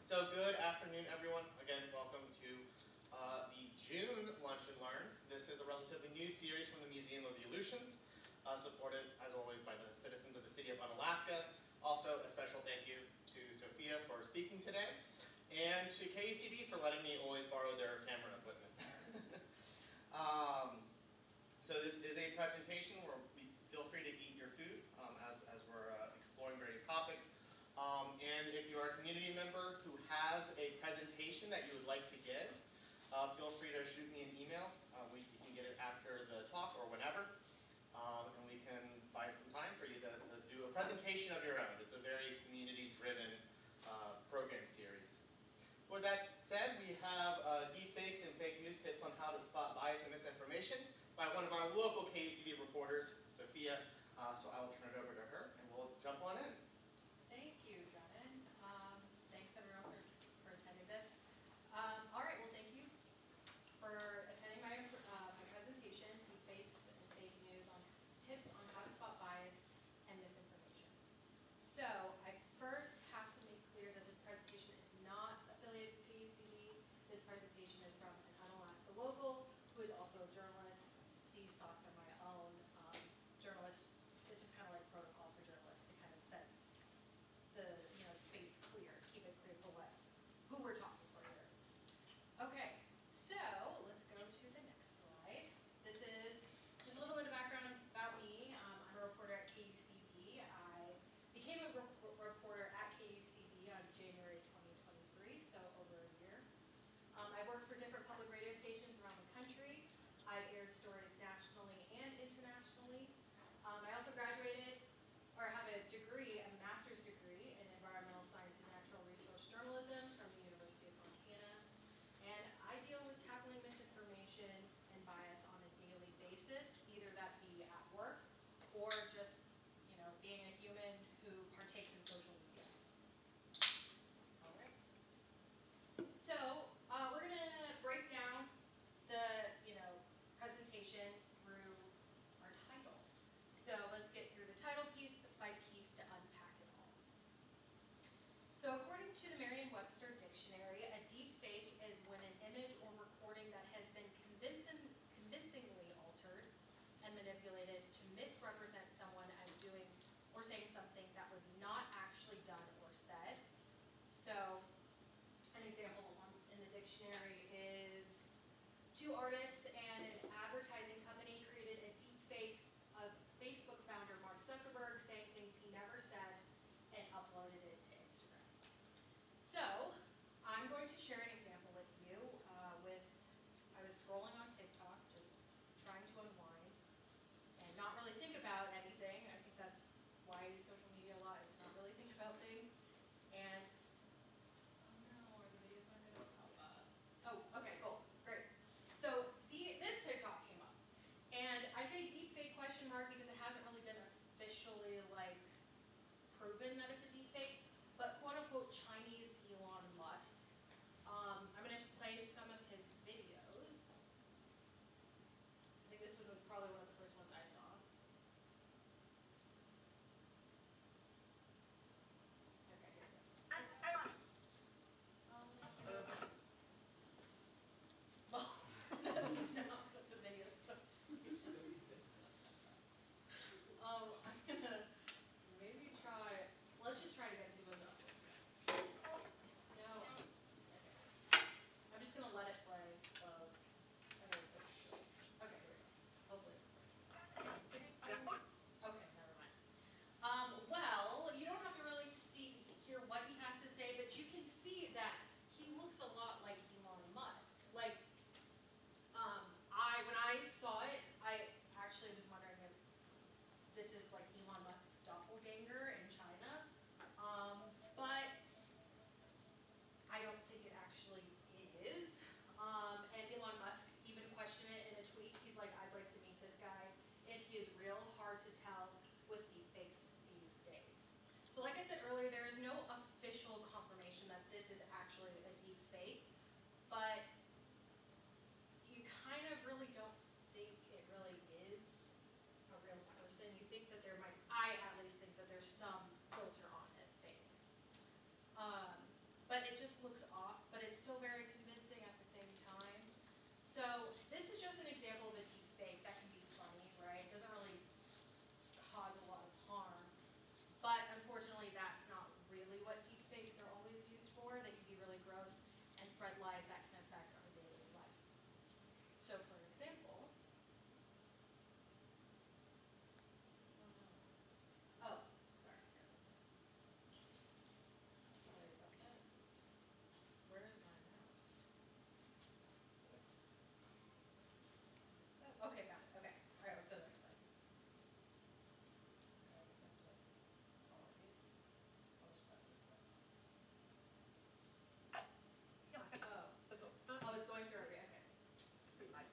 So good afternoon, everyone. Again, welcome to the June Lunch and Learn. This is a relatively new series from the Museum of the Aleutians, supported, as always, by the citizens of the city of Unalaska. Also, a special thank you to Sophia for speaking today, and to KUCD for letting me always borrow their camera equipment. So this is a presentation where feel free to eat your food as we're exploring various topics. And if you are a community member who has a presentation that you would like to give, feel free to shoot me an email. You can get it after the talk or whenever. And we can find some time for you to do a presentation of your own. It's a very community-driven program series. With that said, we have Deepfakes and Fake News Tips on how to spot bias and misinformation by one of our local KUCD reporters, Sophia. So I will turn it over to her, and we'll jump on in. Thank you, Jordan. Thanks everyone for attending this. All right, well thank you for attending my presentation, Deepfakes and Fake News on Tips on how to spot bias and misinformation. So I first have to make clear that this presentation is not affiliated with KUCD. This presentation is from an Unalaska local who is also a journalist. These thoughts are my own. Journalist, it's just kind of like protocol for journalists to kind of set the space clear, keep it clear for who we're talking for here. Okay, so let's go to the next slide. This is just a little bit of background about me. I'm a reporter at KUCD. I became a reporter at KUCD on January 2023, so over a year. I've worked for different public radio stations around the country. I've aired stories nationally and internationally. I also graduated, or have a degree, a master's degree in environmental science and natural resource journalism from the University of Montana. And I deal with tackling misinformation and bias on a daily basis, either that be at work or just, being a human who partakes in social media. All right. So we're gonna break down the, presentation through our title. So let's get through the title piece by piece to unpack it all. So according to the Merriam-Webster dictionary, a deep fake is when an image or recording that has been convincingly altered and manipulated to misrepresent someone as doing or saying something that was not actually done or said. So an example in the dictionary is 2 artists and an advertising company created a deep fake of Facebook founder Mark Zuckerberg saying things he never said and uploaded it to Instagram. So I'm going to share an example with you. I was scrolling on TikTok, just trying to unwind and not really think about anything. I think that's why I use social media a lot, is to not really think about things. And oh no, are the videos not going to pop up? Oh, okay, cool, great. So this TikTok came up. And I say deep fake question mark because it hasn't really been officially proven that it's a deep fake, but quote unquote Chinese Elon Musk. I'm going to play some of his videos. I think this one was probably one of the first ones I saw. Okay, here we go. Well, that's not what the video is supposed to be. I'm gonna maybe try. Let's just try to get to it up. No. Okay. I'm just gonna let it play. Okay, it's good. Okay, here we go. Hopefully it's good. Okay, never mind. Well, you don't have to really hear what he has to say, but you can see that he looks a lot like Elon Musk. When I saw it, I actually was wondering if this is Elon Musk's doppelganger in China, but I don't think it actually is. And Elon Musk even questioned it in a tweet. He's like, I'd like to meet this guy if he is real. Hard to tell with deepfakes these days. So like I said earlier, there is no official confirmation that this is actually a deep fake, but you kind of really don't think it really is a real person. You think that there might, I at least think that there's some filter on his face. But it just spread lies that can affect our daily life. So for example, oh, sorry, sorry about that. Where is my mouse? Oh, okay, got it, okay. All right, let's go to the next slide. Okay, I guess I have to, apologies. I'll just press this button. Oh, oh, it's going through, okay, okay. Okay.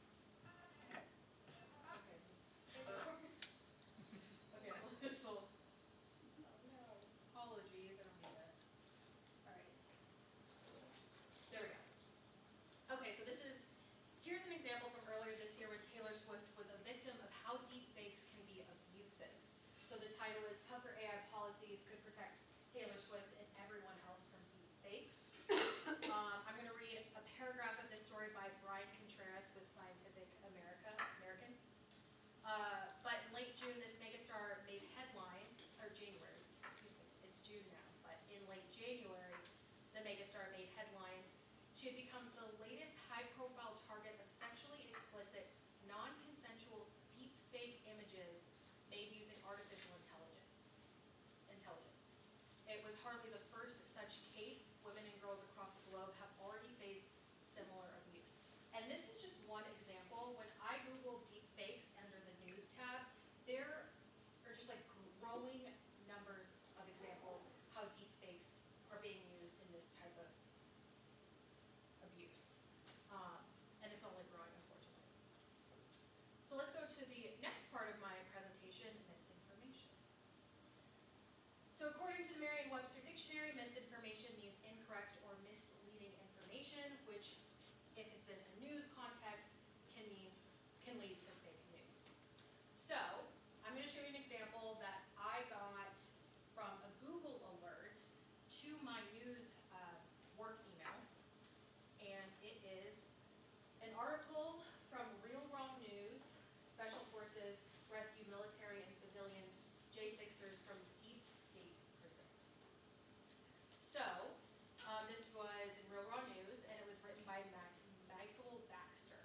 Okay, well, this will, oh no, apologies, I don't mean that. All right. There we go. Okay, so here's an example from earlier this year when Taylor Swift was a victim of how deepfakes can be abusive. So the title is Tougher AI Policies Could Protect Taylor Swift and Everyone Else from Deepfakes. I'm going to read a paragraph of this story by Brian Contreras with Scientific American. But in late June, this megastar made headlines, or January, excuse me, it's June now, but in late January, the megastar made headlines. She had become the latest high-profile target of sexually explicit, non-consensual deepfake images made using artificial intelligence. It was hardly the first such case. Women and girls across the globe have already faced similar abuse. And this is just one example. When I Google deepfakes under the news tab, there are just like growing numbers of examples how deepfakes are being used in this type of abuse. And it's only growing, unfortunately. So let's go to the next part of my presentation, misinformation. So according to the Merriam-Webster Dictionary, misinformation means incorrect or misleading information, which, if it's in a news context, can lead to fake news. So I'm going to show you an example that I got from a Google alert to my news work email, and it is an article from Real Wrong News. Special Forces rescue military and civilians J6ers from deep state prison. So this was in Real Raw News, and it was written by Michael Baxter.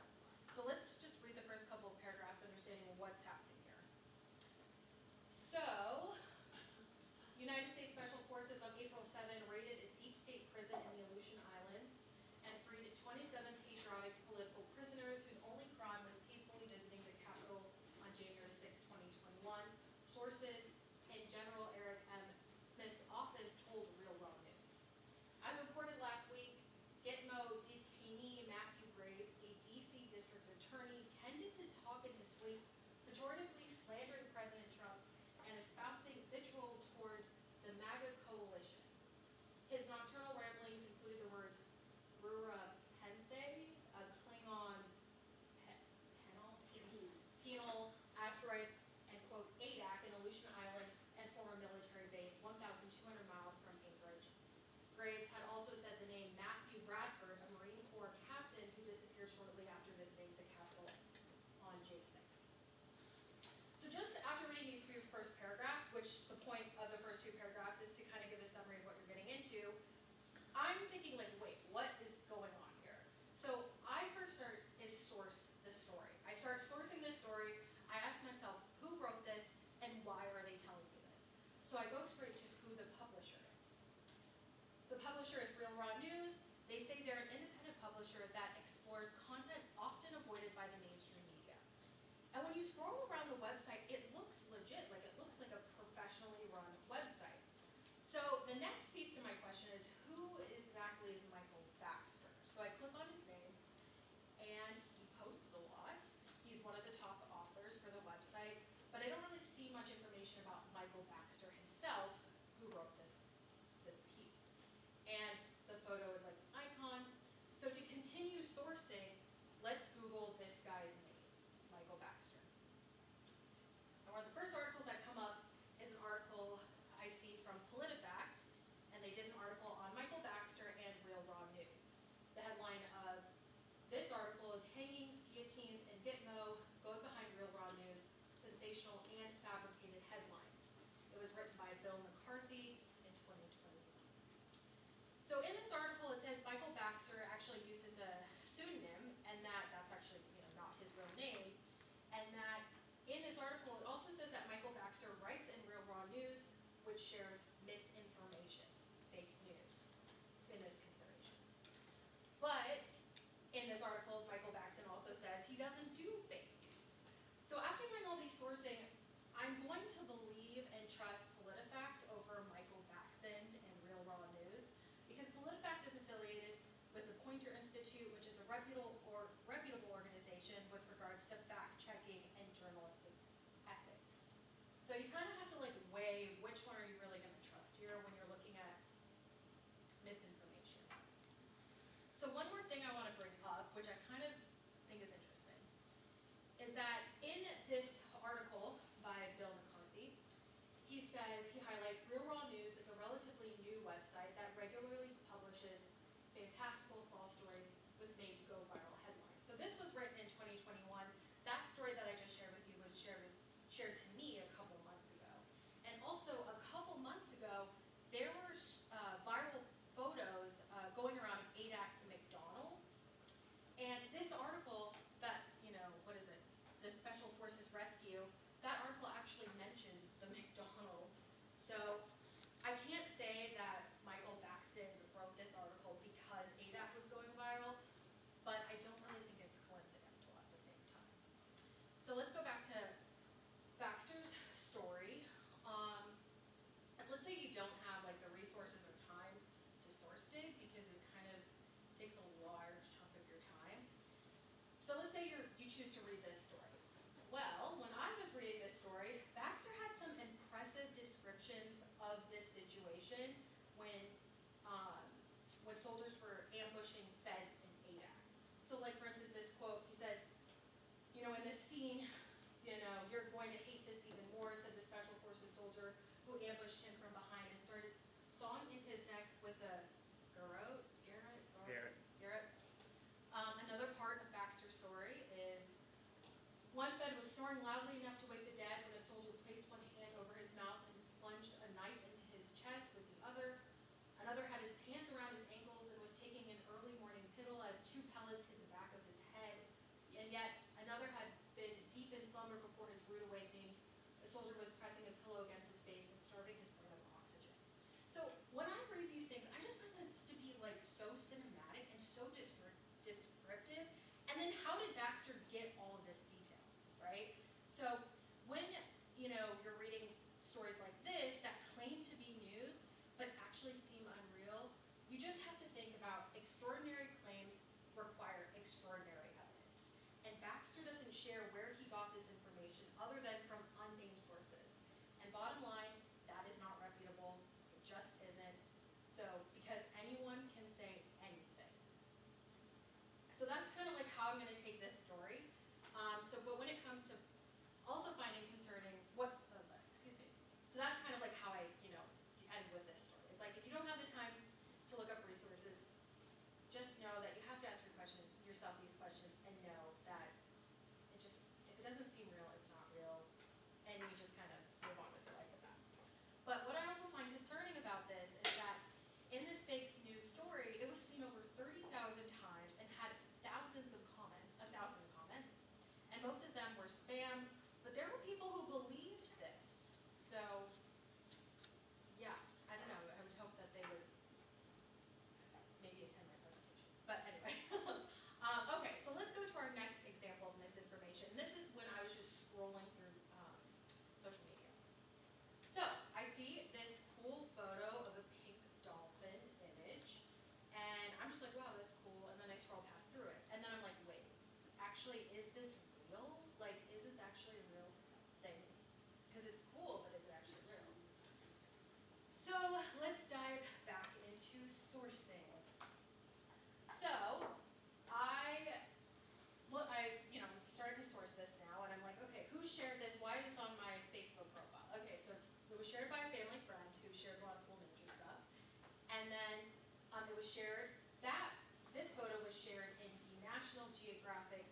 So let's just read the first couple of paragraphs, understanding what's happening here. So, United States Special Forces on April 7 raided a deep state prison in the Aleutian Islands and freed 27 patriotic political prisoners whose only crime was peacefully visiting the Capitol on January 6, 2021. Sources in General Eric M. Smith's office told Real Raw News. As reported last week, Gitmo detainee Matthew Graves, a D.C. district attorney, tended to talk in his sleep, pejoratively slandering President Trump and espousing vitriol towards the MAGA coalition. His nocturnal ramblings included the words Rura Pente, a Klingon penal asteroid, and quote, ADAC in Aleutian Island and former military base 1,200 miles from Anchorage. Graves had also said the name Matthew Bradford, a Marine Corps captain who disappeared shortly after visiting the Capitol on J6. So just after reading these few first paragraphs, which the point of the first two paragraphs is to kind of give a summary of what you're getting into, I'm thinking like, wait, what is going on here? So I first source this story. I start sourcing this story. I ask myself, who wrote this and why are they telling me this? So I go straight to who the publisher is. The publisher is Real Raw News. They say they're an independent publisher that explores content often avoided by the mainstream media. And when you scroll around the website, it looks legit, like it looks like a professionally run website. So the next piece to my question is, who exactly is Michael Baxter? So I click on his name, and he posts a lot. He's one of the top authors for the website, but I don't really see much information about Michael Baxter himself, who wrote this piece. And the photo is like an icon. So to continue sourcing, let's Google this guy's name, Michael Baxter. And one of the first articles that come up is an article I see from PolitiFact, and they did an article on Michael Baxter and Real Raw News. The headline of this article is Hangings, Guillotines, and Gitmo Going Behind Real Raw News, Sensational and Fabricated Headlines. It was written by Bill McCarthy in 2021. So in this article, it says Michael Baxter actually shares misinformation, fake news, in this consideration. But in this article, Michael Baxton also says he doesn't do fake news. So after doing all these sourcing, I'm going to believe and trust PolitiFact over Michael Baxton and Real Raw News, because PolitiFact is affiliated with the Poynter Institute, which is a reputable organization with regards to fact-checking and journalistic ethics. So you kind of have to like weigh which one are you really going to trust here when you're looking at misinformation. So one more thing I want to bring up, which I kind of think is interesting, is that in this article by Bill McCarthy, he says, he highlights Real Raw News is a relatively new website that regularly publishes fantastical false stories with made-to-go viral headlines. So this was written in 2021. That story that I just shared with you was shared to me a couple months ago. And also a couple months ago, there were viral photos going around of ADAX and McDonald's. And this article that, what is it? The Special Forces Rescue, that article actually mentions the McDonald's. So I can't say that Michael Baxton wrote this article because ADAC was going viral, but I don't really think it's coincidental at the same time. So let's go back to Baxter's story. And let's say you don't have like the resources or time to source dig because it kind of takes a large chunk of your time. So let's say you choose to read this story. Well, when I was reading this story, Baxter had some impressive descriptions of this situation when soldiers were ambushing feds in ADAC. So like for instance, this quote, he says, in this scene, you're going to hate this even more, said the Special Forces soldier who ambushed him from behind and started sawing into his neck with a garrote. Another part of Baxter's story is one fed was snoring loudly enough to wake the dead when a soldier placed one hand over his mouth and plunged a knife into his chest with the other. Another had his pants around his ankles and was taking an early morning piddle as 2 pellets hit the back of his head. And yet another had been deep in slumber before his rude awakening. The soldier was pressing a pillow against his face and starving his brain of oxygen. So when I read these things, I just find this to be like so cinematic and so descriptive. And then how did Baxter get all of this detail, right? So when you're reading stories like this that claim to be news but actually seem unreal, you just have to think about extraordinary claims require extraordinary evidence. And Baxter doesn't share where he got this information other than from unnamed sources. And bottom line, that is not reputable. It just isn't. So because anyone can say anything. So that's kind of like how I'm going to take this story. But when it comes to also finding concerning so that's kind of like how I, end with this story. It's like if you don't have the time to look up resources, just know that you have to ask yourself these questions and know that if it doesn't seem real, it's not real, and you just kind of move on with your life with that. But what I also find concerning about this is that in this fake news story, it was seen over 30,000 times and had thousands of comments, 1,000 comments, and most of them were spam, but there were people who believed this. So, yeah, I don't know, I would hope that they would maybe attend my presentation. But anyway, okay, so let's go to our next example of misinformation. This is when I was just scrolling through social media. So, I see this cool photo of a pink dolphin image, and I'm just like, wow, that's cool, and then I scroll past through it, and then I'm like, wait, actually, is this real? Like, is this actually a real thing? Because it's cool, but is it actually real? So, let's dive back into sourcing. So, I'm starting to source this now, and I'm like, okay, who shared this? Why is this on my Facebook profile? Okay, so it was shared by a family friend who shares a lot of cool nature stuff. And then it was shared, this photo was shared in the National Geographic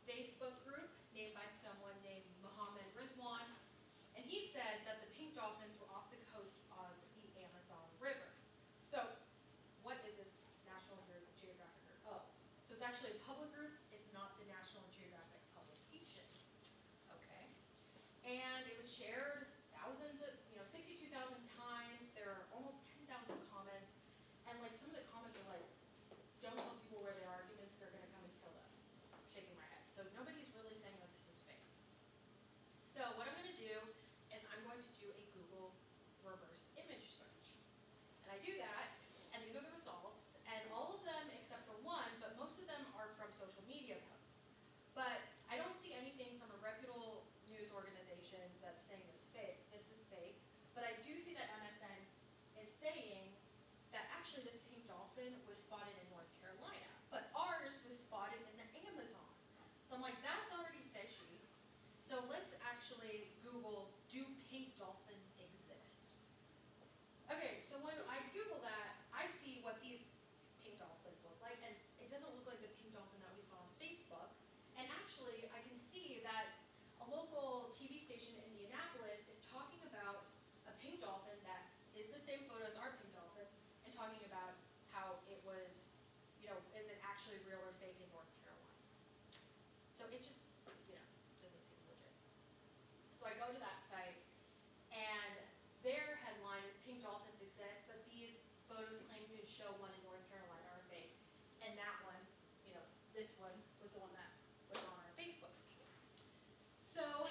Facebook group named by someone named Mohammed Rizwan. And he said that the pink dolphins were off the coast of the Amazon River. So what is this National Geographic group? Oh, so it's actually a public group. It's not the National Geographic publication. Okay. And it was shared 62,000 times. saying that actually this pink dolphin was spotted in North Carolina, but ours was spotted in the Amazon. So I'm like, that's already fishy. So let's actually Google, do pink dolphins exist? Okay, so when I Google that, I see what these pink dolphins look like, and it doesn't look like the pink dolphin that we saw on Facebook. And actually, I can see that a local TV station in Indianapolis is talking about a pink dolphin that is the same photo as our pink dolphin, and talking about how it was, is it actually real or fake in North Carolina? So it just, doesn't seem legit. So I go to that site, and their headline is "Pink Dolphins Exist, but these photos claim to show one in North Carolina are fake." And that one, this one was the one that was on our Facebook. So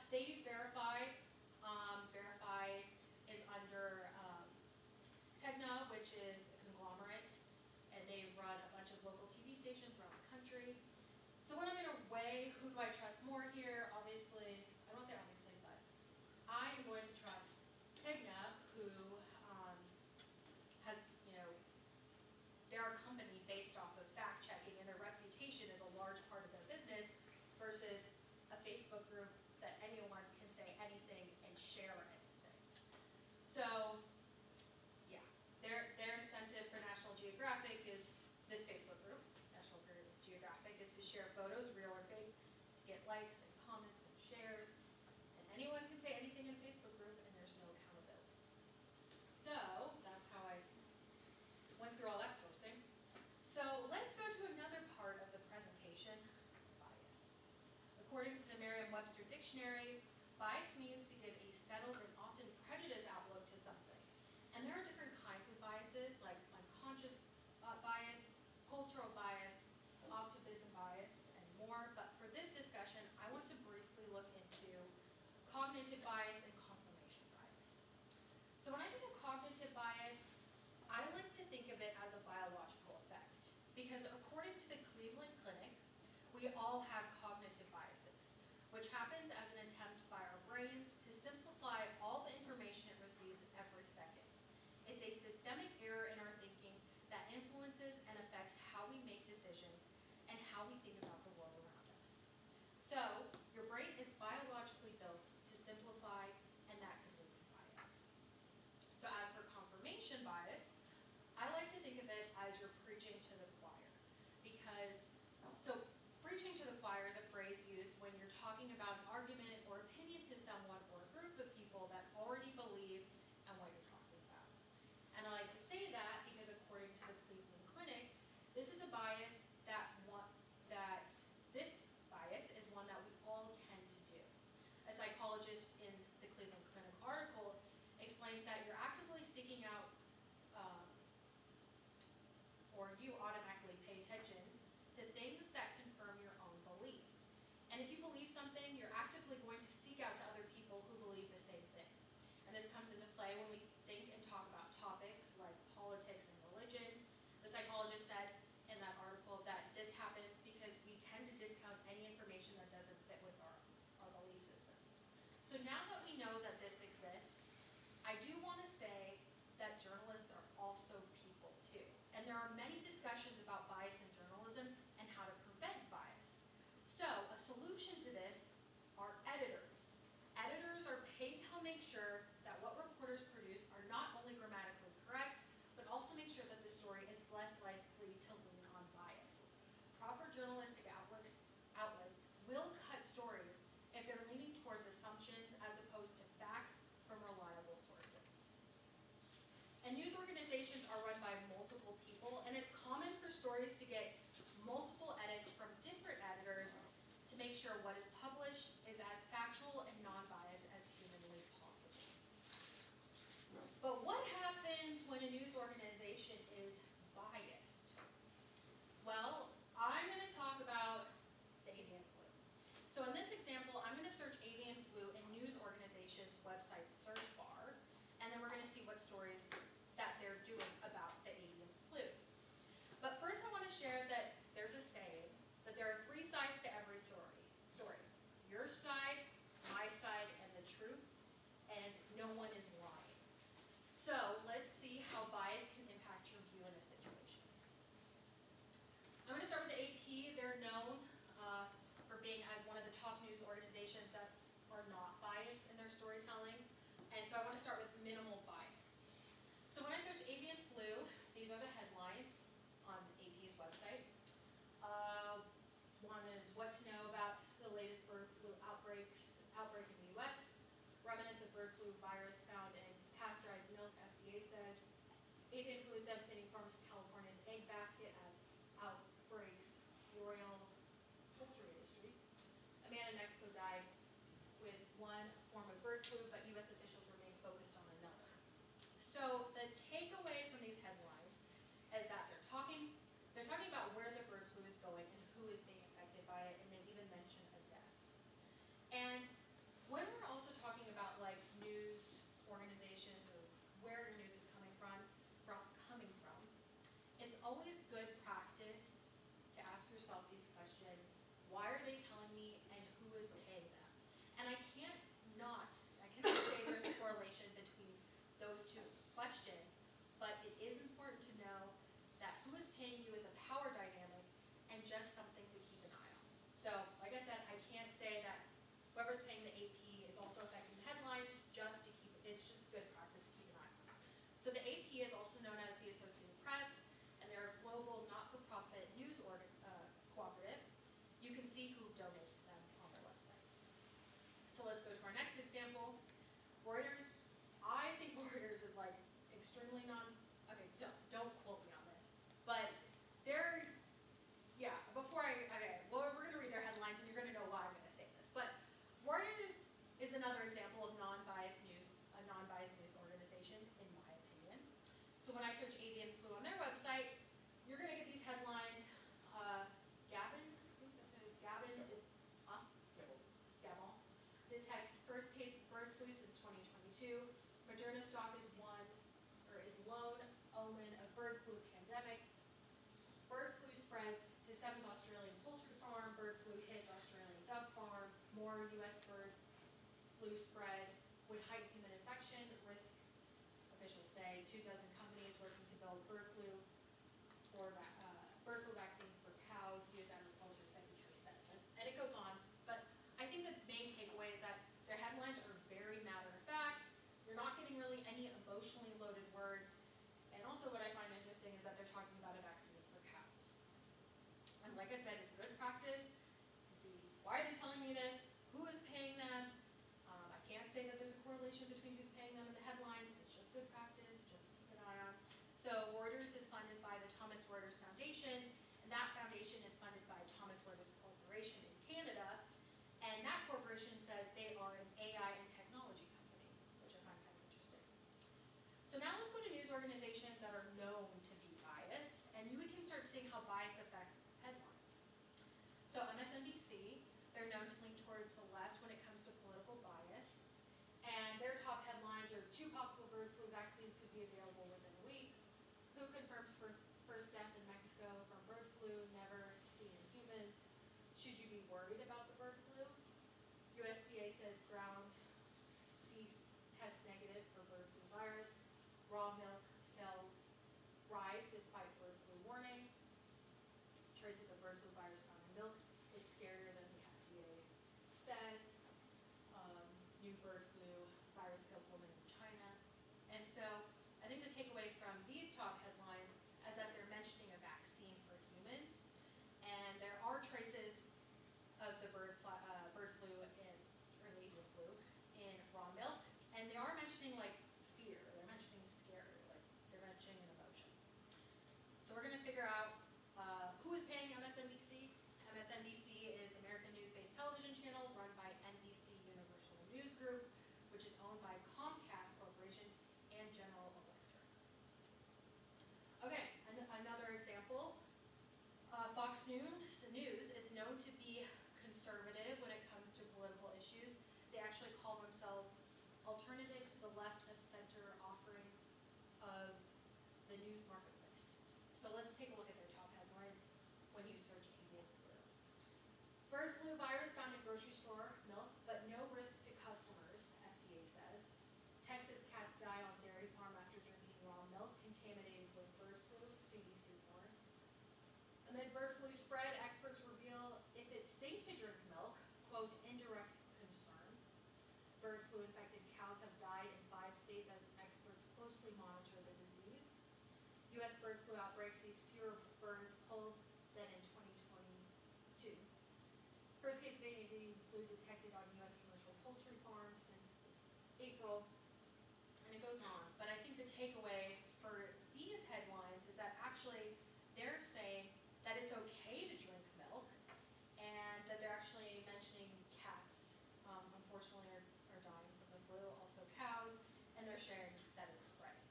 they use Verify. Verify is under Tegna, which is a conglomerate, and they run a bunch of local TV stations around the country. So when I'm going to weigh who do I trust more here, obviously, I don't say obviously, but I'm going to trust Tegna, who has, they're a company based off of fact checking, and their reputation is a large part of their business, versus a Facebook group that anyone can say anything and share anything. So, yeah, their incentive for National Geographic is this Facebook group, National Geographic, is to share photos, real or fake, to get likes and comments and shares. And anyone can say anything in a Facebook group, and there's no accountability. So that's how I went through all that sourcing. So let's go to another part of the presentation, bias. According to the Merriam-Webster Dictionary, bias means to give a settled and often prejudiced outlook to something. And there are different kinds of biases, like unconscious bias, cultural bias, optimism bias, and more. But for this discussion, I want to briefly look into cognitive bias and confirmation bias. So when I think of cognitive bias, I like to think of it as a biological effect, because according to the Cleveland Clinic, we all have cognitive biases, which happens as an attempt by our brains to simplify all the information it receives every second. It's a systemic error in our thinking that influences and affects how we make decisions and how we think about the world around us. So, your brain is biologically built to simplify, and that can lead to bias. So as for confirmation bias, I like to think of it as you're preaching to the choir, because, preaching to the choir is a phrase used when you're talking about an argument or opinion to someone or a group of people that already believe in what you're talking about. And I like to say that because according to the Cleveland Clinic, this is a bias this bias is one that we all tend to do. A psychologist in the Cleveland Clinic article explains that you're actively seeking out or you automatically pay attention to things that confirm your own beliefs. And if you believe something, you're actively going to seek out to other people who believe the same thing. And this comes into play when we think and talk about topics like politics and religion. The psychologist said in that article that this happens because we tend to discount any information that doesn't fit with our belief systems. So now that we know that this exists, I do want to say that journalists are also people too. And there are many discussions about bias in journalism and how to prevent bias. So a solution to this are editors. Editors are paid to help make sure that what reporters produce are not only grammatically correct, but also make sure that the story is less likely to lean on bias. Proper journalistic outlets will cut stories if they're leaning towards assumptions as opposed to facts from reliable sources. And news organizations are run by multiple people, and it's common for stories to get multiple edits from different editors to make sure what is published is as factual and non-biased as humanly possible. But what happens when a news organization is biased? Well, I'm going to talk about the avian flu. So in this example, I'm going to search avian flu in news organizations' website search bar, and then we're going to see what stories that they're doing about the avian flu. But first I want to share that there's a saying that there are three sides to every story. Your side, my side, and the truth, and no one is lying. So so I want to start with minimal bias. So when I search avian flu, these are the headlines on AP's website. One is what to know about the latest bird flu outbreak in the U.S. Remnants of bird flu virus found in pasteurized milk, FDA says. Avian flu is devastating farms of California's egg basket as outbreaks royal poultry industry. A man in Mexico died with one form of bird flu, but U.S. officials remain focused on another. So the takeaway from these headlines is that they're talking about where the bird flu is going and who is being affected by it, and they even mention a death. And when we're also talking about like news organizations or where your news is coming from, it's always good practice to ask yourself these questions. Why are they telling me, and who is paying them? And I cannot say there's a correlation between those two questions, but it is important to know that who is paying you is a power dynamic and just something to keep an eye on. So, like I said, I can't say that whoever's paying the AP is also affecting the headlines, it's just good practice to keep an eye on. So the AP is also known as the Associated Press, and they're a global not-for-profit news cooperative. You can see who donates to them on their website. So let's go to our next example. Reuters. I think Reuters is like extremely okay, don't quote me on this, but they're, we're going to read their headlines and you're going to know why I'm going to say this, but Reuters is another example of a non-biased news organization, in my opinion. So when I search avian flu on their website, you're going to get these headlines. Gabon detects first case of bird flu since 2022. Moderna stock is lone omen of bird flu pandemic. Bird flu spreads to 7th Australian poultry farm. Bird flu hits Australian duck farm. More U.S. bird flu spread would heighten human infection risk. Officials say 24 companies working to build bird flu vaccine for cows, U.S. Agriculture Secretary says. And it goes on, but I think the main takeaway is that their headlines are very matter of fact. You're not getting really any emotionally loaded words. And also what I find interesting is that they're talking about a vaccine for cows. And like I said, it's good practice to see why are they telling me this, who is paying them. I can't say that there's a correlation between who's paying them and the headlines. It's just good practice, just to keep an eye on. So Reuters is funded by the Thomson Reuters Foundation, and that foundation is funded by Thomson Reuters Corporation in Canada. And that corporation says they are an AI and technology company, which I find kind of interesting. So now let's go to news organizations that are known to be biased, and we can start seeing how bias affects headlines. So MSNBC, they're known to lean towards the left when it comes to political bias, and their top headlines are 2 possible bird flu vaccines could be available within weeks. Who confirms first death in Mexico from bird flu, never seen in humans? Should you be worried about the bird flu? USDA says ground beef tests negative for bird flu virus. Raw milk sales rise despite bird flu warning. Traces of bird flu virus found in milk is scarier than the FDA says. New bird flu virus kills woman in China. And so I think the takeaway from these top headlines is that they're mentioning a vaccine for humans, and there are traces of the bird flu or the avian flu in raw milk, and they are mentioning like fear, they're mentioning scare, like they're mentioning an emotion. So we're going to figure out who is paying MSNBC. MSNBC is American news-based television channel run by NBC Universal News Group, which is owned by Comcast Corporation and General Electric. Okay, another example. Fox News is known to be conservative when it comes to political issues. They actually call themselves alternative to the left of center offerings of the news marketplace. So let's take a look at their top headlines when you search avian flu. Bird flu virus found in grocery store milk, but no risk to customers, FDA says. Texas cats die on dairy farm after drinking raw milk contaminated with bird flu, CDC warns. Amid bird flu spread, experts reveal if it's safe to drink milk, quote, indirect concern. Bird flu infected cows have died in 5 closely monitor the disease. U.S. bird flu outbreaks sees fewer birds culled than in 2022. First case of avian flu detected on U.S. commercial poultry farms since April, and it goes on. But I think the takeaway for these headlines is that actually they're saying that it's okay to drink milk, and that they're actually mentioning cats, unfortunately, are dying from the flu, also cows, and they're sharing that it's spreading.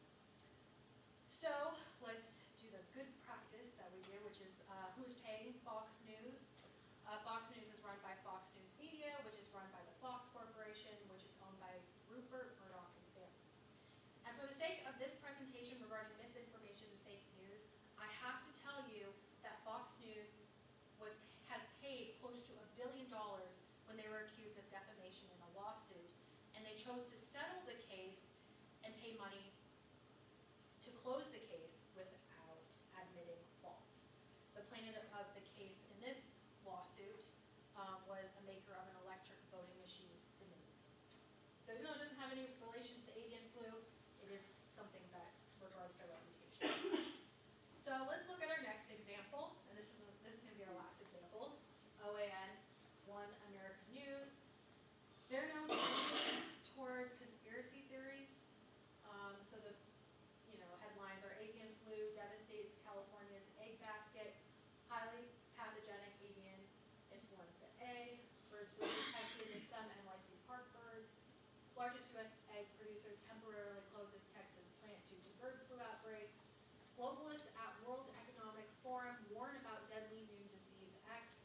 So let's do the good practice that we do, which is who's paying Fox News. Fox News is run by Fox News Media, which is run by the Fox Corporation, which is owned by Rupert Murdoch and family. And for the sake of this presentation regarding misinformation and fake news, I have to tell you that Fox News has paid close to $1 billion when they were accused of defamation in a lawsuit, and they chose to settle the case and pay money to close the case without admitting fault. The plaintiff of the case in this lawsuit was a maker of an electric voting machine, Dominion. So even though it doesn't have any relation to the avian flu, it is something that regards their reputation. So let's look at our next example, and this is going to be our last example. OAN, One American News. They're known towards conspiracy theories. So the headlines are avian flu devastates California's egg basket, highly pathogenic avian influenza A, bird flu detected in some NYC park birds, largest U.S. egg producer temporarily closes Texas plant due to bird flu outbreak, globalists at World Economic Forum warn about deadly new disease X,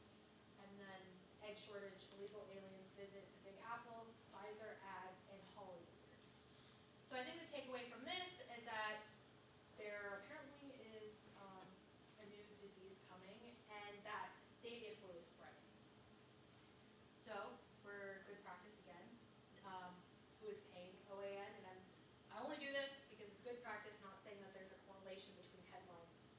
and then egg shortage, illegal aliens visit the Big Apple, Pfizer ads, and Hollywood. So I think the takeaway from this is that there apparently is a new disease coming, and that the avian flu is spreading. So for good practice again, who is paying OAN? And I only do this because it's good practice, not saying that there's a correlation between headlines and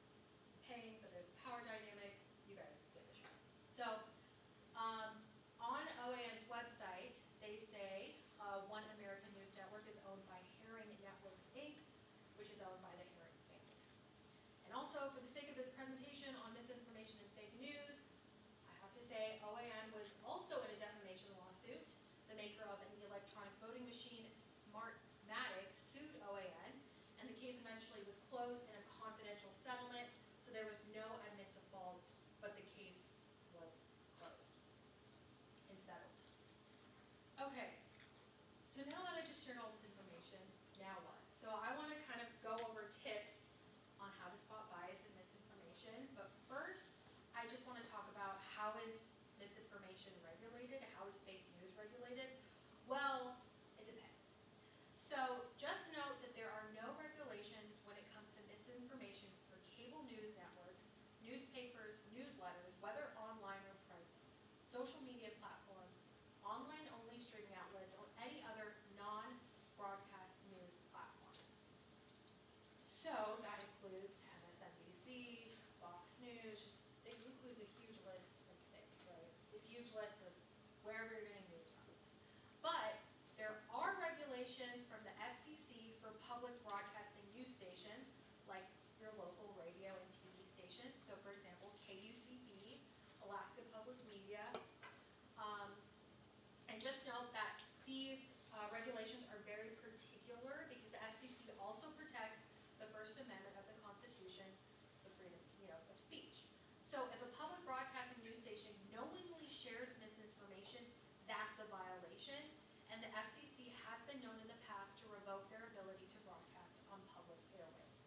paying, but there's a power dynamic. You guys get the shot. So on OAN's website, they say One American News Network is owned by Herring Networks, Inc., which is owned by the Herring family. And also, for the sake of this presentation on misinformation and fake news, I have to say OAN was also in a defamation lawsuit. The maker of an electronic voting machine, Smartmatic, sued OAN, and the case eventually was closed in a confidential settlement, so there was no admit to fault, but the case was closed and settled. Okay, so now that I just shared all this information, now what? So I want to kind of go over tips on how to spot bias and misinformation, but first, I just want to talk about how is misinformation regulated, how is fake news regulated? Well, it depends. So just note that there are no regulations when it comes to misinformation for cable news networks, newspapers, newsletters, whether online or print, social media platforms, online-only streaming outlets, or any other non-broadcast news platforms. So that includes MSNBC, Fox News, it includes a huge list of things, right? A huge list of wherever you're getting news from. But there are regulations from the FCC for public broadcasting news stations, like your local radio and TV station. So for example, KUCB, Alaska Public Media. And just note that these regulations are very particular because the FCC also protects the First Amendment of the Constitution, the freedom, of speech. So if a public broadcasting news station knowingly shares misinformation, that's a violation, and the FCC has been known in the past to revoke their ability to broadcast on public airwaves.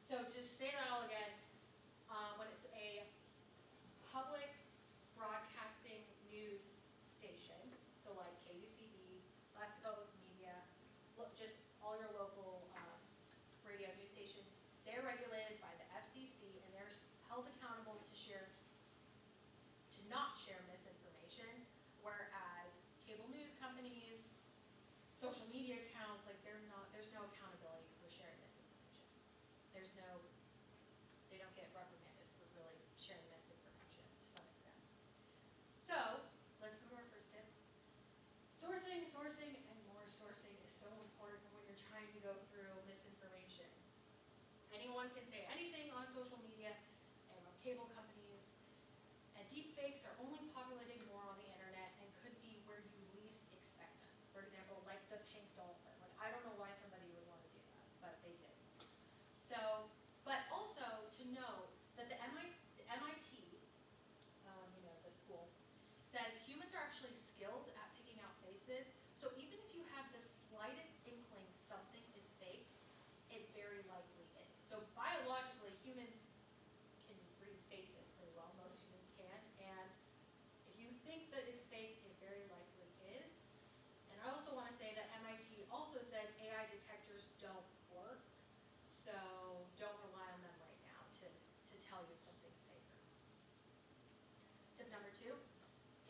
So to say that all again, when it's a public broadcasting news station, so like KUCB, Alaska Public Media, just all your local radio news station, they're regulated by the FCC, and they're held accountable to not share misinformation, whereas cable news companies, social media accounts, there's no accountability for sharing misinformation. They don't get reprimanded for really sharing misinformation to some extent. So let's go to our first tip. Sourcing, and more sourcing is so important when you're trying to go through misinformation anyone can say anything on social media and on cable companies. And deepfakes are only populating more on the internet and could be where you least expect them. For example, like the pink dolphin. Like, I don't know why somebody would want to do that, but they did. So, but also to know that the MIT, the school, says humans are actually skilled at picking out faces. So even if you have the slightest inkling something is fake, it very likely is. So biologically, humans can read faces pretty well. Most humans can. And if you think that it's fake, it very likely is. And I also want to say that MIT also says AI detectors don't work. So don't rely on them right now to tell you if something's fake or not. Tip number 2,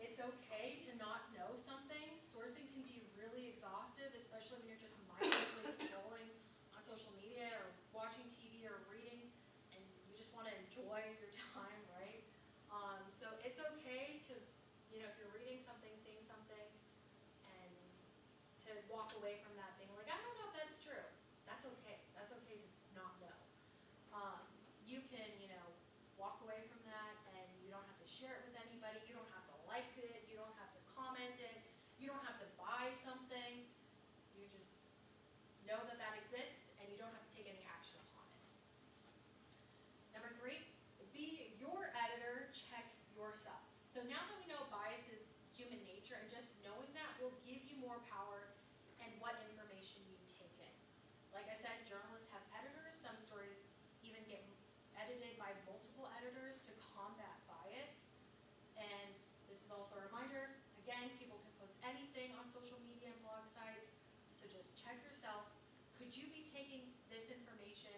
it's okay to not know something. Sourcing can be really exhaustive, especially when you're just mindlessly scrolling on social media or watching TV or reading, and you just want to enjoy your time, right? So it's okay to, if you're reading something, seeing something, and to walk away from that being like, I don't know if that's true. That's okay. That's okay to not know. You can, walk away from that, and you don't have to share it with anybody. You don't have to like it. You don't have to comment it. You don't have to buy something. You just know that that exists, and you don't have to take any action upon it. Number 3, be your editor, check yourself. So now that we know bias is human nature, and just knowing that will give you more power and what information you take in. Like I said, journalists have editors. Some stories even get edited by multiple editors to combat bias. And this is also a reminder, again, people can post anything on social media and blog sites, so just check yourself. Could you be taking this information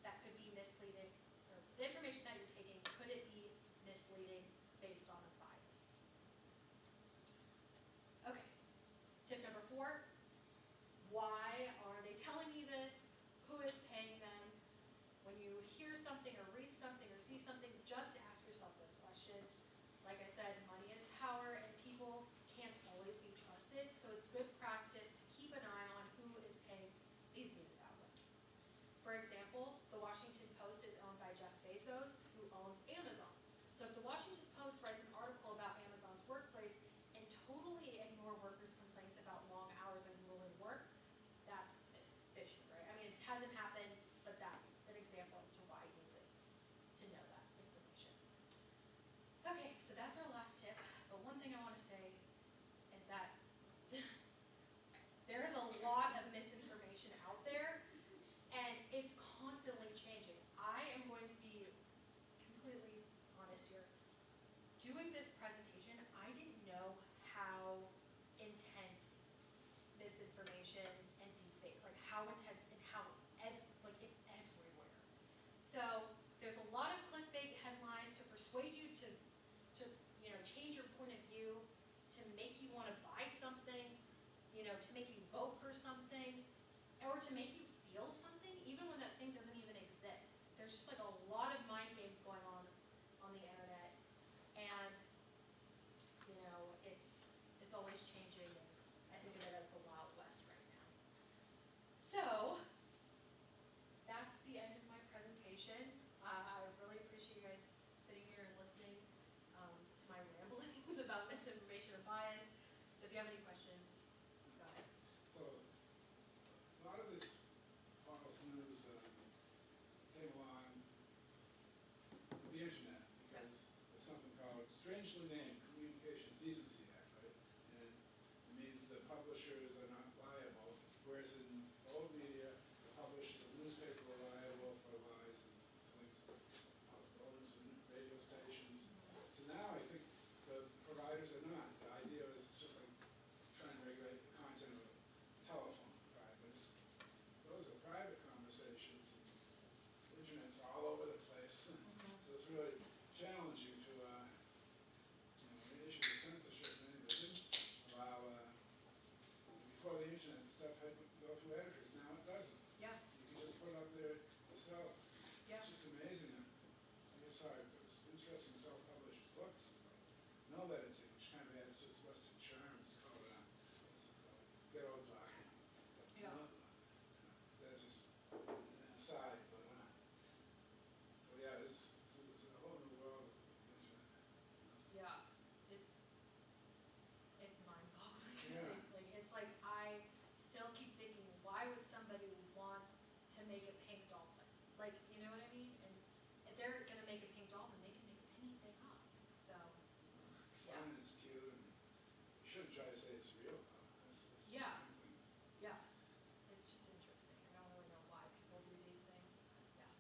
that could be misleading, or the information that you're taking, could it be misleading based on a bias? Okay, tip number 4, why are they telling me this? Who is paying them? When you hear something or read something or see something, just ask yourself those questions. Like I said, money is power, and people can't always be trusted, so it's good practice to keep an eye on who is paying these news outlets. For example, the Washington Post is owned by Jeff Bezos, who owns Amazon. So if the Washington Post writes an article about Amazon's workplace and totally ignore workers' complaints about long hours and grueling work, that's fishy, right? I mean, it hasn't happened, but that's an example as to why you need to know that information. Okay, so that's our last tip, but one thing I want to say is that there is a lot of misinformation out there, and it's constantly changing. I am going to be completely honest here. Doing this presentation, I didn't know how intense misinformation and deepfakes, like how intense and how it's everywhere. So there's a lot of clickbait headlines to persuade you to change your point of view, to make you want to buy something, to make you vote for something, or to make you feel something, even when that thing doesn't even exist. There's just like a lot of mind games going on the internet, and it's always changing, and I think of it as the Wild West right now. So that's the end of my presentation. I really appreciate you guys sitting here and listening to my ramblings about misinformation and bias. So if you have any questions, go ahead. So a lot of this false news came along with the internet because there's something called, strangely named, Communications Decency Act, right? And it means that publishers are not liable, whereas in old media, the publishers of newspaper were liable for lies and things, owners and radio stations. So now I think the providers are not. The idea is it's just like trying to regulate the content of a telephone, right? But those are private conversations, and the internet's all over the place. So it's really challenging to issue censorship, and they didn't allow, before the internet, stuff had to go through editors. Now it doesn't. Yeah. You can just put it up there yourself. Yeah. It's just amazing. I just saw it was interesting self-published books. Know that it's which kind of adds to its Western charm. It's called Get Old Talk. Yeah. That's just an aside, but they're gonna make a pink doll, and they can make anything up. So, yeah. Fun and it's cute, and you shouldn't try to say it's real, though. That's the Yeah. main thing. Yeah, it's just interesting. I don't really know why people do these things, but yeah.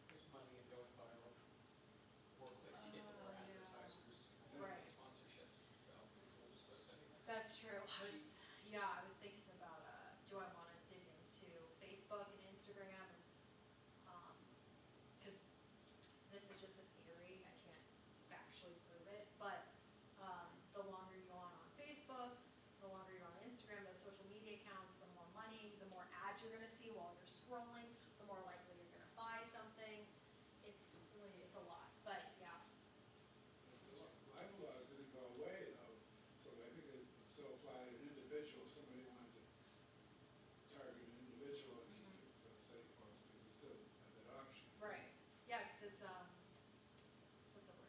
There's money in going viral. More clicks, you get more Yeah. advertisers, and Right. sponsorships, so people will just post anything. That's true. Yeah, I was thinking about, do I want to dig into Facebook and Instagram? Because this is just a theory, I can't factually prove it, but the longer you go on Facebook, the longer you're on Instagram, those social media accounts, the more money, the more ads you're gonna see while you're scrolling, the more likely you're gonna buy something. It's a lot, but yeah. The libel laws didn't go away, though, so I think it still apply to an individual. If somebody wanted to target an individual and he could say false things, they still have that option. Right. Yeah, because it's what's the word?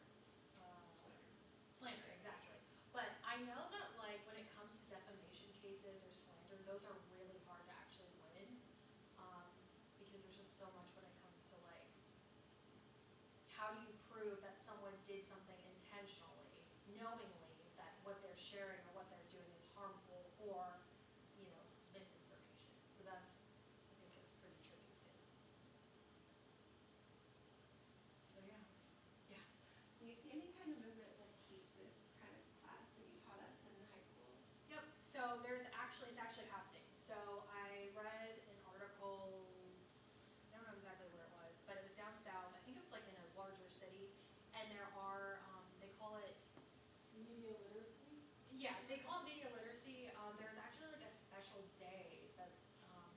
Slander, exactly. But I know that like when it comes to defamation cases or slander, those are really hard to actually win, because there's just so much when it comes to like how do you prove that someone did something intentionally, knowingly, that what they're sharing or what they're doing is harmful or, misinformation. So that's, I think it's pretty tricky too. So yeah. Yeah. Do you see any kind of movement to teach this kind of class that you taught us in high school? Yep. So it's actually happening. So I read an article, I don't know exactly where it was, but it was down south. I think it was like in a larger city, and there are, they call it Media literacy? yeah, they call it media literacy. There's actually like a special day that, I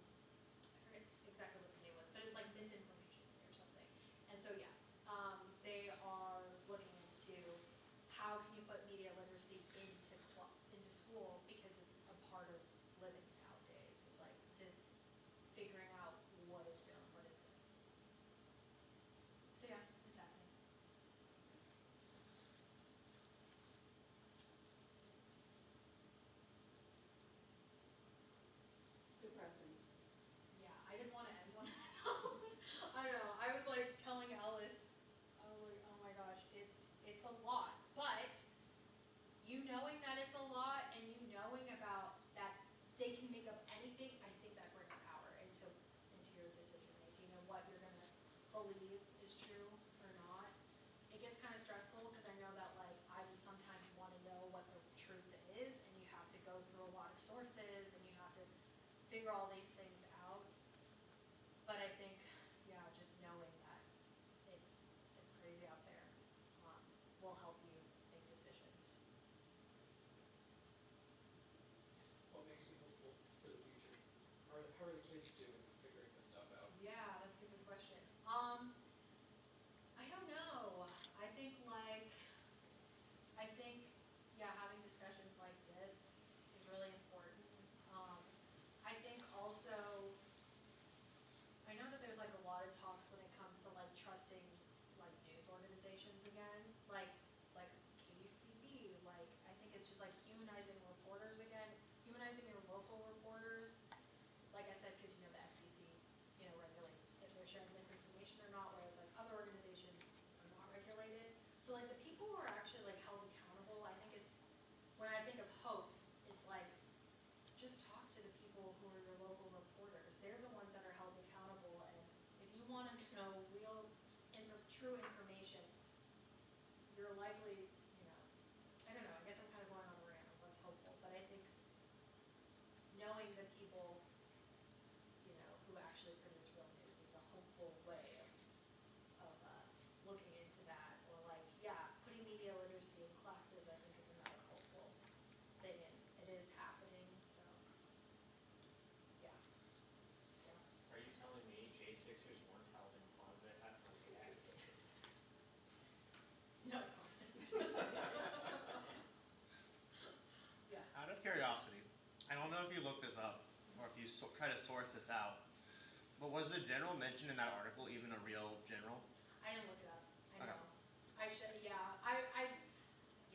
forget exactly what the day was, but it was like Misinformation Day or something. And so yeah, they are looking into how can you put media literacy into school, because it's a part of living nowadays. It's like figuring out what is real and what isn't. So yeah, it's happening. Depressing. Yeah, I didn't want to end on that note. I know. I was like telling Ellis, I was like, oh my gosh, it's a lot. But you knowing that it's a lot and you knowing about that they can make up anything, I think that brings power into your decision making and what you're gonna believe is true or not. It gets kind of stressful because I know that like I just sometimes want to know what the truth is, and you have to go through a lot of sources and you have to figure all these things out. But I think, yeah, just knowing that it's crazy out there will help you make decisions. What makes you hopeful for the future? How are the kids doing figuring this stuff out? Yeah, that's a good question. I don't know. I think, yeah, having discussions like this is really important. I think also, I know that there's like a lot of talks when it comes to like trusting like news organizations again, like KUCB. Like I think it's just like humanizing reporters again, humanizing your local reporters. Like I said, because the FCC, regulates if they're sharing misinformation or not, whereas like other organizations are not regulated. So like the people who are actually like held accountable, I think it's, when I think of hope, it's like just talk to the people who are your local reporters. They're the ones that are held accountable, and if you want to know real, true information, you're likely, I don't know, I guess I'm kind of going on a rant of what's hopeful, but I think knowing the people, who actually produce real news is a hopeful way of looking into that, or like, yeah, putting media literacy in classes, I think is another hopeful thing, and it is happening, so, yeah. Are you telling me J6ers weren't held in closet? That's not okay. No. Yeah. Out of curiosity, I don't know if you looked this up or if you try to source this out, but was the general mentioned in that article even a real general? I didn't look it up. I Okay. know. I should, yeah.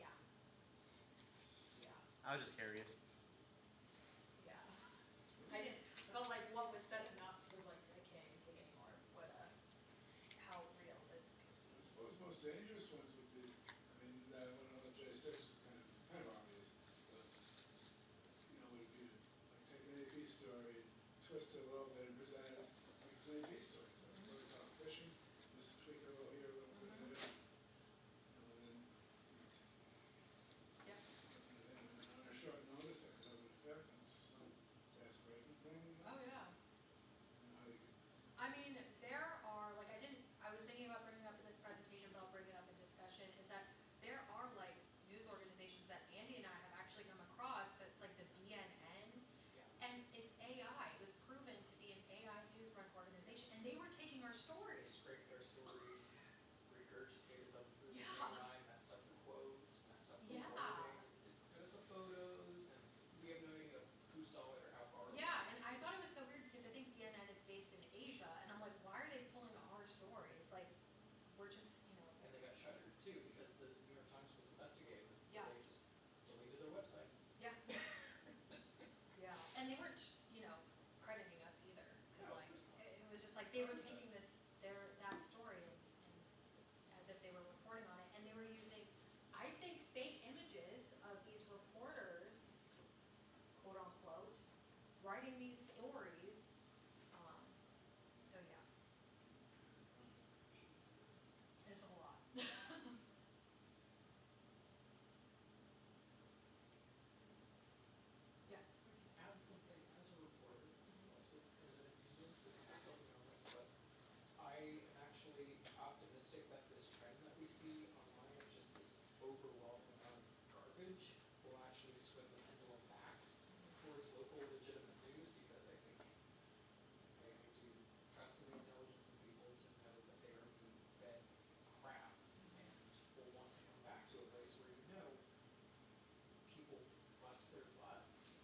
Yeah. Yeah. I was just curious. Yeah. I didn't, but like what was said enough was like, I can't even take anymore. How real this could dangerous ones would be, I mean, that one about J6 is kind of obvious, but, you know, would be like take an AP story, twist it a little bit and present it like it's an AP story. It's like, we're talking fishing, just tweak it a little here, a little bit there. You know, and then, Yep. and on a short notice, that could have an effect on some fast breaking thing. Oh, yeah. You know, how you could, I mean, there are, like, I was thinking about bringing it up in this presentation, but I'll bring it up in discussion, is that there are, like, news organizations that Andy and I have actually come across that's like the BNN, Yeah. and it's AI. It was proven to be an AI news run organization, and they were taking our They stories. scraped their stories, regurgitated them through the Yeah. AI, messed up the quotes, messed up the Yeah. wording, didn't good at the photos, and we have no idea who saw it or how far. it Yeah, was. and I thought it was so weird because I think BNN is based in Asia, and I'm like, why are they pulling our stories? Like, we're just, And they got shuttered too because the New York Times was investigating them, so Yeah. they just deleted their website. yeah. Yeah, and they weren't, crediting us either, because No, of like, course not. it was just like, they were taking that story and as if they were reporting on it, and they were using, I think, fake images of these reporters, quote unquote, writing these stories. So yeah, it's a lot. Yeah. Add something as a reporter. This is also kind of an opinion, so people don't know this, but I am actually optimistic that this trend that we see online of just this overwhelming amount of garbage will actually swing the pendulum back towards local legitimate news, because I think I do trust in the intelligence of people to know that they are being fed crap and will want to come back to a place where people bust their butts,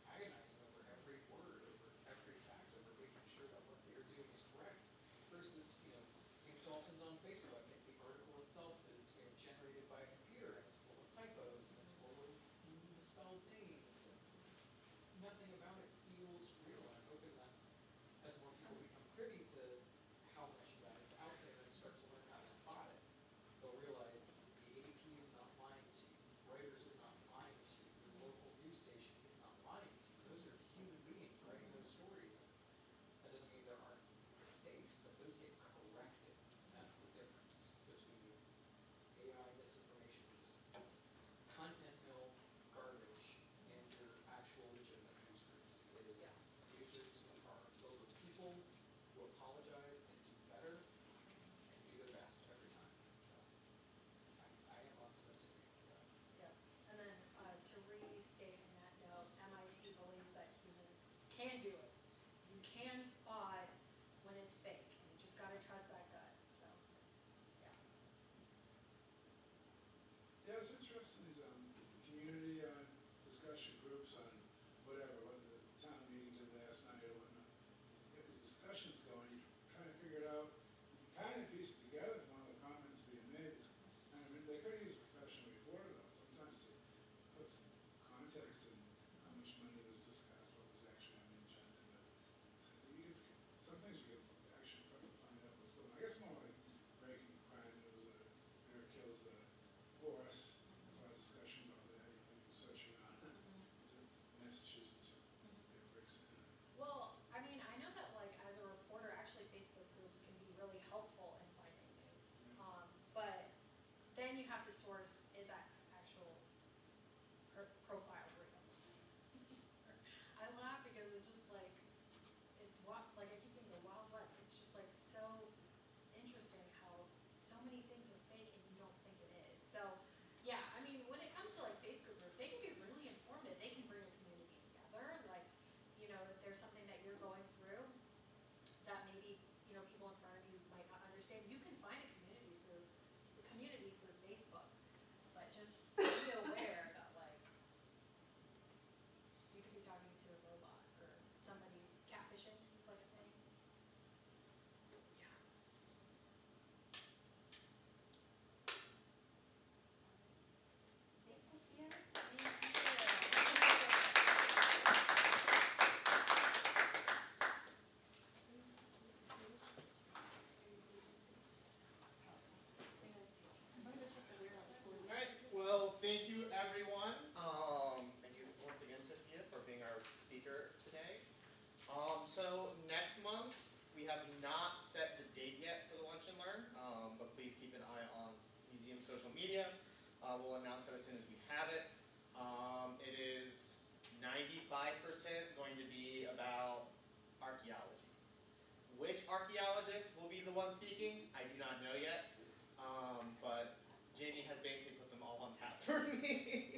agonizing over every word, over every fact, over making sure that what they're doing is correct, versus, pink dolphins on Facebook, and the article itself is generated by a computer, and it's full of typos, and it's full of misspelled names, and nothing about it feels real. And I'm hoping that as more people become privy to how much of that is out there and start to learn how to spot it, they'll realize the AP is not lying to you, Reuters is not lying to you, your local news station is not lying to you. Those are human beings writing those stories. That doesn't mean there aren't mistakes, but those get corrected. And that's the difference between AI misinformation, just content mill garbage, and your actual legitimate news groups. It is Yeah. users who are local people who apologize social media. We'll announce it as soon as we have it. It is 95% going to be about archaeology. Which archaeologist will be the one speaking, I do not know yet, but Jamie has basically put them all on tap for me.